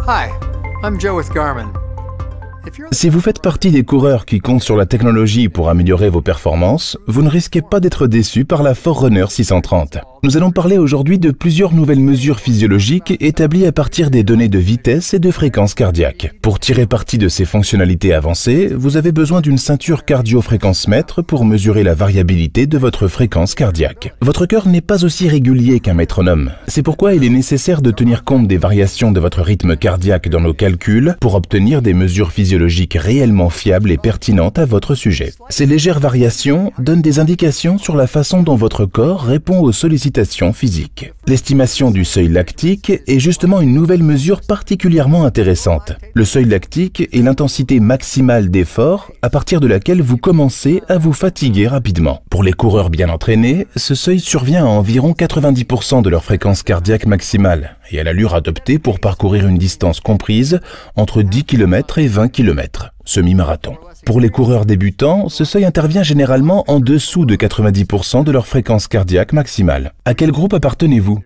Hi, I'm Joe with Garmin. Si vous faites partie des coureurs qui comptent sur la technologie pour améliorer vos performances, vous ne risquez pas d'être déçu par la Forerunner 630. Nous allons parler aujourd'hui de plusieurs nouvelles mesures physiologiques établies à partir des données de vitesse et de fréquence cardiaque. Pour tirer parti de ces fonctionnalités avancées, vous avez besoin d'une ceinture cardio-fréquence-mètre pour mesurer la variabilité de votre fréquence cardiaque. Votre cœur n'est pas aussi régulier qu'un métronome. C'est pourquoi il est nécessaire de tenir compte des variations de votre rythme cardiaque dans nos calculs pour obtenir des mesures physiologiques réellement fiables et pertinentes à votre sujet. Ces légères variations donnent des indications sur la façon dont votre corps répond aux sollicitations physiques. L'estimation du seuil lactique est justement une nouvelle mesure particulièrement intéressante. Le seuil lactique est l'intensité maximale d'effort à partir de laquelle vous commencez à vous fatiguer rapidement. Pour les coureurs bien entraînés, ce seuil survient à environ 90% de leur fréquence cardiaque maximale et à l'allure adoptée pour parcourir une distance comprise entre 10 km et 20 km, semi-marathon. Pour les coureurs débutants, ce seuil intervient généralement en dessous de 90% de leur fréquence cardiaque maximale. À quel groupe appartenez-vous ?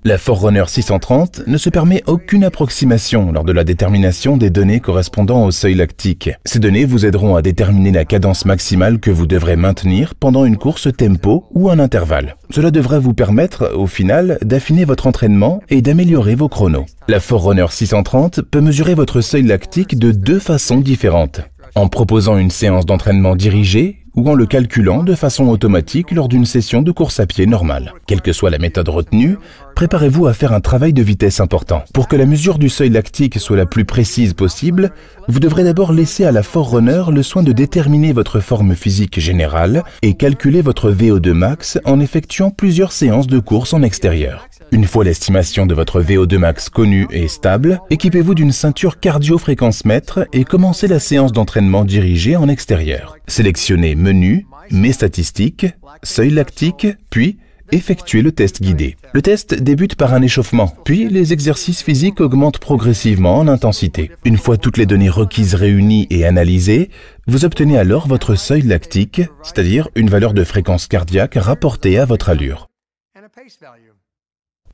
La Forerunner 630 ne se permet aucune approximation lors de la détermination des données correspondant au seuil lactique. Ces données vous aideront à déterminer la cadence maximale que vous devrez maintenir pendant une course tempo ou un intervalle. Cela devrait vous permettre, au final, d'affiner votre entraînement et d'améliorer vos chronos. La Forerunner 630 peut mesurer votre seuil lactique de deux façons différentes. En proposant une séance d'entraînement dirigée ou en le calculant de façon automatique lors d'une session de course à pied normale. Quelle que soit la méthode retenue, préparez-vous à faire un travail de vitesse important. Pour que la mesure du seuil lactique soit la plus précise possible, vous devrez d'abord laisser à la Forerunner le soin de déterminer votre forme physique générale et calculer votre VO2 max en effectuant plusieurs séances de course en extérieur. Une fois l'estimation de votre VO2 max connue et stable, équipez-vous d'une ceinture cardio-fréquence-mètre et commencez la séance d'entraînement dirigée en extérieur. Sélectionnez Menu, Mes statistiques, Seuil lactique, puis effectuez le test guidé. Le test débute par un échauffement, puis les exercices physiques augmentent progressivement en intensité. Une fois toutes les données requises réunies et analysées, vous obtenez alors votre seuil lactique, c'est-à-dire une valeur de fréquence cardiaque rapportée à votre allure.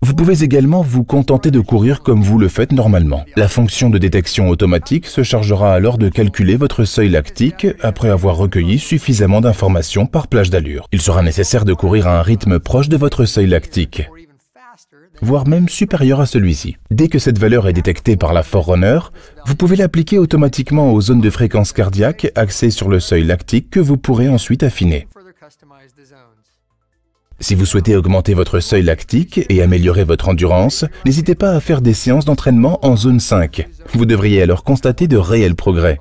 Vous pouvez également vous contenter de courir comme vous le faites normalement. La fonction de détection automatique se chargera alors de calculer votre seuil lactique après avoir recueilli suffisamment d'informations par plage d'allure. Il sera nécessaire de courir à un rythme proche de votre seuil lactique, voire même supérieur à celui-ci. Dès que cette valeur est détectée par la Forerunner, vous pouvez l'appliquer automatiquement aux zones de fréquence cardiaque axées sur le seuil lactique que vous pourrez ensuite affiner. Si vous souhaitez augmenter votre seuil lactique et améliorer votre endurance, n'hésitez pas à faire des séances d'entraînement en zone 5. Vous devriez alors constater de réels progrès.